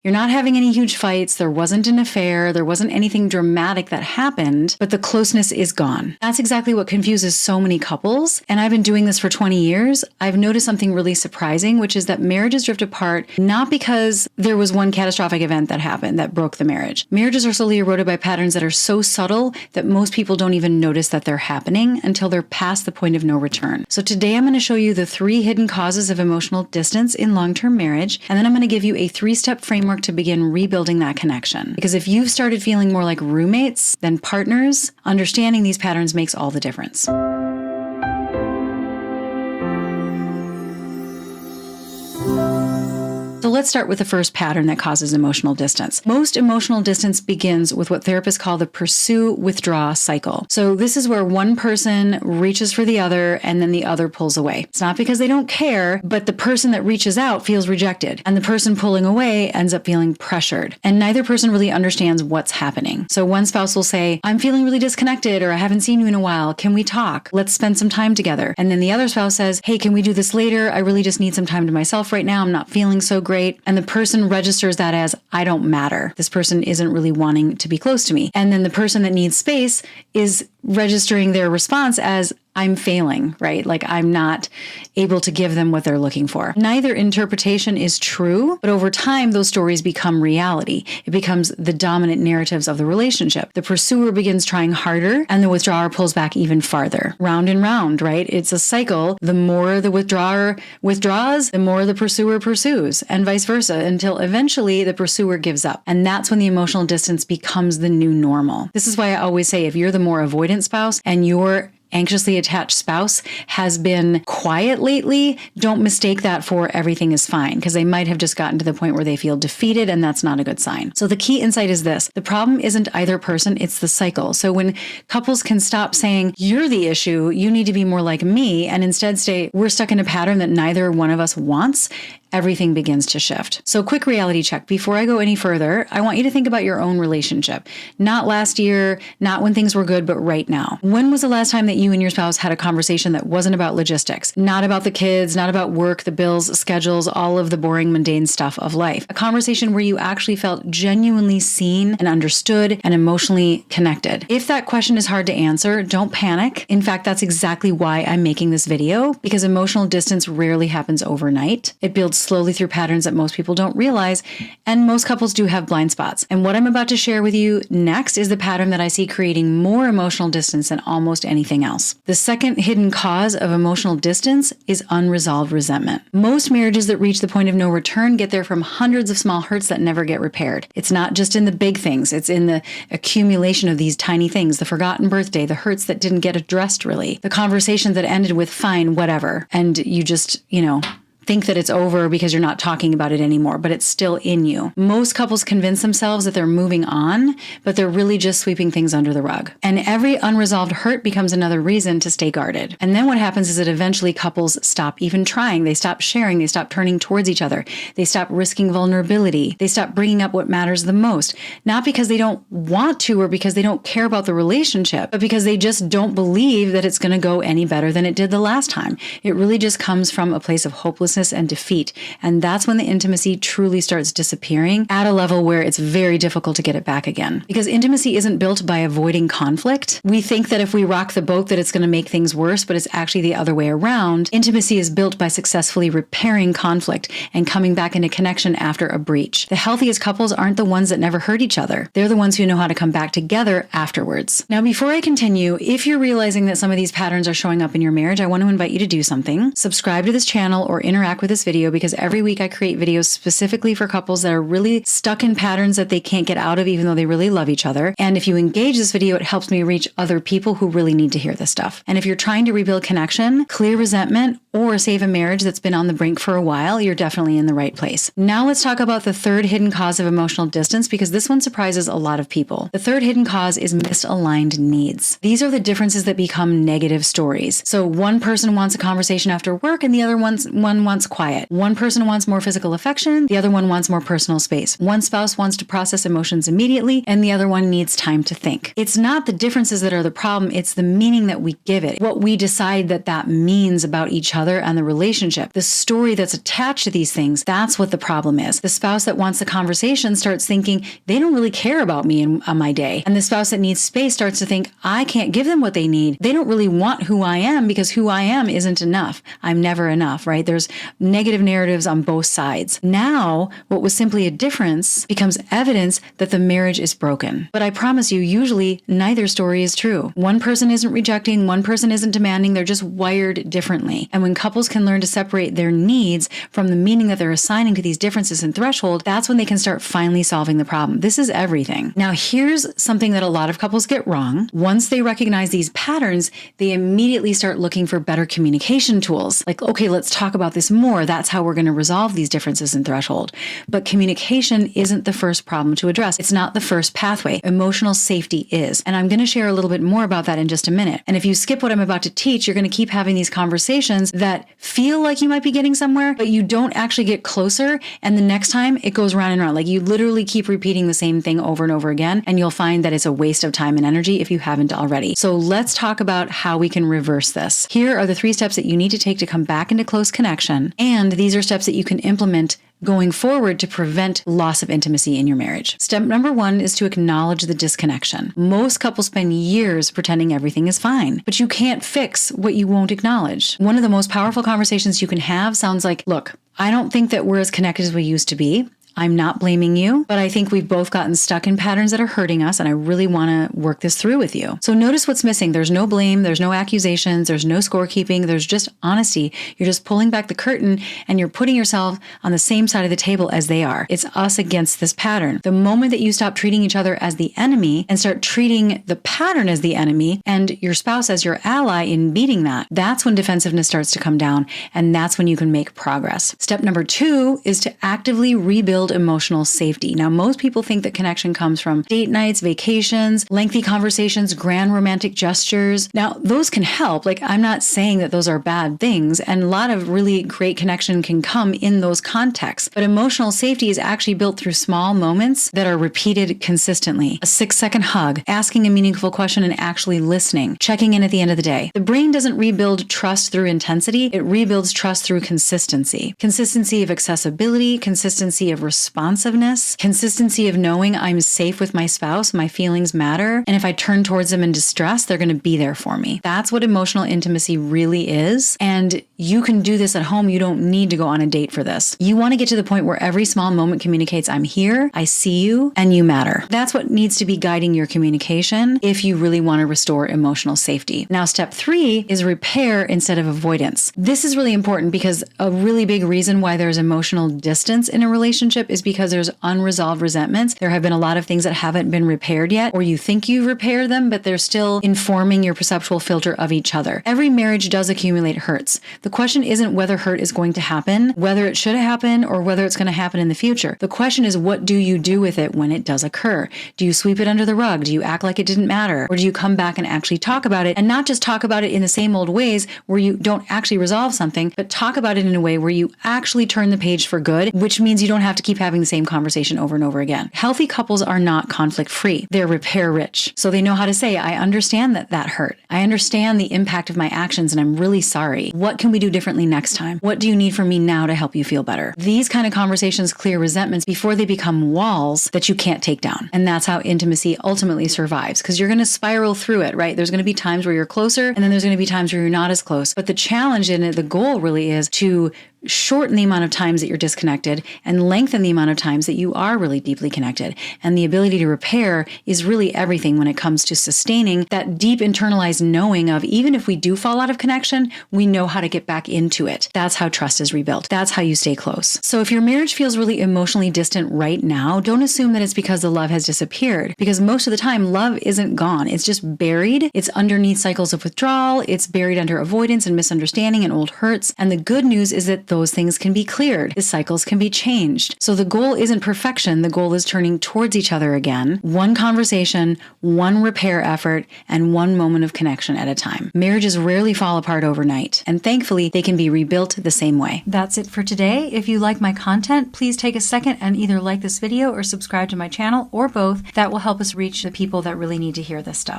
You're not having any huge fights. There wasn't an affair. There wasn't anything dramatic that happened, but the closeness is gone. That's exactly what confuses so many couples. And I've been doing this for 20 years. I've noticed something really surprising, which is that marriages drift apart, not because there was one catastrophic event that happened that broke the marriage. Marriages are slowly eroded by patterns that are so subtle that most people don't even notice that they're happening until they're past the point of no return. So today I'm going to show you the 3 hidden causes of emotional distance in long-term marriage. And then I'm going to give you a 3-step framework to begin rebuilding that connection. Because if you've started feeling more like roommates than partners, understanding these patterns makes all the difference. So let's start with the first pattern that causes emotional distance. Most emotional distance begins with what therapists call the pursue-withdraw cycle. So this is where one person reaches for the other and then the other pulls away. It's not because they don't care, but the person that reaches out feels rejected and the person pulling away ends up feeling pressured. And neither person really understands what's happening. So one spouse will say, I'm feeling really disconnected, or I haven't seen you in a while. Can we talk? Let's spend some time together. And then the other spouse says, hey, can we do this later? I really just need some time to myself right now. I'm not feeling so great. And the person registers that as, I don't matter. This person isn't really wanting to be close to me. And then the person that needs space is registering their response as, I'm failing, right? Like I'm not able to give them what they're looking for. Neither interpretation is true, but over time, those stories become reality. It becomes the dominant narratives of the relationship. The pursuer begins trying harder and the withdrawer pulls back even farther. Round and round, right? It's a cycle. The more the withdrawer withdraws, the more the pursuer pursues, and vice versa, until eventually the pursuer gives up. And that's when the emotional distance becomes the new normal. This is why I always say, if you're the more avoidant spouse and your anxiously attached spouse has been quiet lately, don't mistake that for everything is fine, because they might have just gotten to the point where they feel defeated, and that's not a good sign. So the key insight is this: the problem isn't either person, it's the cycle. So when couples can stop saying, you're the issue, you need to be more like me, and instead say, we're stuck in a pattern that neither one of us wants, everything begins to shift. So quick reality check. Before I go any further, I want you to think about your own relationship. Not last year, not when things were good, but right now. When was the last time that you and your spouse had a conversation that wasn't about logistics, not about the kids, not about work, the bills, schedules, all of the boring, mundane stuff of life? A conversation where you actually felt genuinely seen and understood and emotionally connected. If that question is hard to answer, don't panic. In fact, that's exactly why I'm making this video, because emotional distance rarely happens overnight. It builds slowly through patterns that most people don't realize, and most couples do have blind spots. And what I'm about to share with you next is the pattern that I see creating more emotional distance than almost anything else. The second hidden cause of emotional distance is unresolved resentment. Most marriages that reach the point of no return get there from hundreds of small hurts that never get repaired. It's not just in the big things, it's in the accumulation of these tiny things, the forgotten birthday, the hurts that didn't get addressed really, the conversations that ended with fine, whatever, and you just, think that it's over because you're not talking about it anymore, but it's still in you. Most couples convince themselves that they're moving on, but they're really just sweeping things under the rug. And every unresolved hurt becomes another reason to stay guarded. And then what happens is that eventually couples stop even trying. They stop sharing. They stop turning towards each other. They stop risking vulnerability. They stop bringing up what matters the most. Not because they don't want to or because they don't care about the relationship, but because they just don't believe that it's going to go any better than it did the last time. It really just comes from a place of hopelessness and defeat. And that's when the intimacy truly starts disappearing at a level where it's very difficult to get it back again. Because intimacy isn't built by avoiding conflict. We think that if we rock the boat that it's going to make things worse, but it's actually the other way around. Intimacy is built by successfully repairing conflict and coming back into connection after a breach. The healthiest couples aren't the ones that never hurt each other. They're the ones who know how to come back together afterwards. Now, before I continue, if you're realizing that some of these patterns are showing up in your marriage, I want to invite you to do something. Subscribe to this channel or interact with this video, because every week I create videos specifically for couples that are really stuck in patterns that they can't get out of even though they really love each other. And if you engage this video, it helps me reach other people who really need to hear this stuff. And if you're trying to rebuild connection, clear resentment, or save a marriage that's been on the brink for a while, you're definitely in the right place. Now let's talk about the third hidden cause of emotional distance, because this one surprises a lot of people. The third hidden cause is misaligned needs. These are the differences that become negative stories. So one person wants a conversation after work and the other one wants quiet. One person wants more physical affection. The other one wants more personal space. One spouse wants to process emotions immediately, and the other one needs time to think. It's not the differences that are the problem. It's the meaning that we give it, what we decide that means about each other and the relationship. The story that's attached to these things, that's what the problem is. The spouse that wants the conversation starts thinking they don't really care about me on my day. And the spouse that needs space starts to think, I can't give them what they need. They don't really want who I am because who I am isn't enough. I'm never enough, right? There's negative narratives on both sides. Now, what was simply a difference becomes evidence that the marriage is broken. But I promise you, usually neither story is true. One person isn't rejecting, one person isn't demanding, they're just wired differently. And when couples can learn to separate their needs from the meaning that they're assigning to these differences in threshold, that's when they can start finally solving the problem. This is everything. Now, here's something that a lot of couples get wrong. Once they recognize these patterns, they immediately start looking for better communication tools. Like, okay, let's talk about this more. That's how we're going to resolve these differences in threshold. But communication isn't the first problem to address. It's not the first pathway. Emotional safety is. And I'm going to share a little bit more about that in just a minute. And if you skip what I'm about to teach, you're going to keep having these conversations that feel like you might be getting somewhere, but you don't actually get closer. And the next time it goes round and round. Like you literally keep repeating the same thing over and over again. And you'll find that it's a waste of time and energy if you haven't already. So let's talk about how we can reverse this. Here are the 3 steps that you need to take to come back into close connection. And these are steps that you can implement going forward to prevent loss of intimacy in your marriage. Step number 1 is to acknowledge the disconnection. Most couples spend years pretending everything is fine, but you can't fix what you won't acknowledge. One of the most powerful conversations you can have sounds like, look, I don't think that we're as connected as we used to be. I'm not blaming you, but I think we've both gotten stuck in patterns that are hurting us, and I really want to work this through with you. So notice what's missing. There's no blame, there's no accusations, there's no scorekeeping, there's just honesty. You're just pulling back the curtain and you're putting yourself on the same side of the table as they are. It's us against this pattern. The moment that you stop treating each other as the enemy and start treating the pattern as the enemy and your spouse as your ally in beating that, that's when defensiveness starts to come down, and that's when you can make progress. Step number 2 is to actively rebuild emotional safety. Now, most people think that connection comes from date nights, vacations, lengthy conversations, grand romantic gestures. Now, those can help. Like, I'm not saying that those are bad things, and a lot of really great connection can come in those contexts. But emotional safety is actually built through small moments that are repeated consistently. A 6-second hug, asking a meaningful question and actually listening, checking in at the end of the day. The brain doesn't rebuild trust through intensity. It rebuilds trust through consistency. Consistency of accessibility, consistency of responsiveness, consistency of knowing I'm safe with my spouse, my feelings matter, and if I turn towards them in distress, they're going to be there for me. That's what emotional intimacy really is, and you can do this at home. You don't need to go on a date for this. You want to get to the point where every small moment communicates, I'm here, I see you, and you matter. That's what needs to be guiding your communication if you really want to restore emotional safety. Now, step 3 is repair instead of avoidance. This is really important because a really big reason why there's emotional distance in a relationship is because there's unresolved resentments. There have been a lot of things that haven't been repaired yet, or you think you repaired them, but they're still informing your perceptual filter of each other. Every marriage does accumulate hurts. The question isn't whether hurt is going to happen, whether it should happen, or whether it's going to happen in the future. The question is, what do you do with it when it does occur? Do you sweep it under the rug? Do you act like it didn't matter? Or do you come back and actually talk about it, and not just talk about it in the same old ways where you don't actually resolve something, but talk about it in a way where you actually turn the page for good, which means you don't have to keep having the same conversation over and over again. Healthy couples are not conflict-free. They're repair-rich. So they know how to say, I understand that hurt. I understand the impact of my actions, and I'm really sorry. What can we do differently next time? What do you need from me now to help you feel better? These kind of conversations clear resentments before they become walls that you can't take down. And that's how intimacy ultimately survives, because you're going to spiral through it, right? There's going to be times where you're closer, and then there's going to be times where you're not as close. But the challenge in it, the goal really is to shorten the amount of times that you're disconnected and lengthen the amount of times that you are really deeply connected. And the ability to repair is really everything when it comes to sustaining that deep internalized knowing of, even if we do fall out of connection, we know how to get back into it. That's how trust is rebuilt. That's how you stay close. So if your marriage feels really emotionally distant right now, don't assume that it's because the love has disappeared, because most of the time love isn't gone. It's just buried. It's underneath cycles of withdrawal. It's buried under avoidance and misunderstanding and old hurts. And the good news is that those things can be cleared. The cycles can be changed. So the goal isn't perfection. The goal is turning towards each other again. One conversation, one repair effort, and one moment of connection at a time. Marriages rarely fall apart overnight, and thankfully they can be rebuilt the same way. That's it for today. If you like my content, please take a second and either like this video or subscribe to my channel, or both. That will help us reach the people that really need to hear this stuff.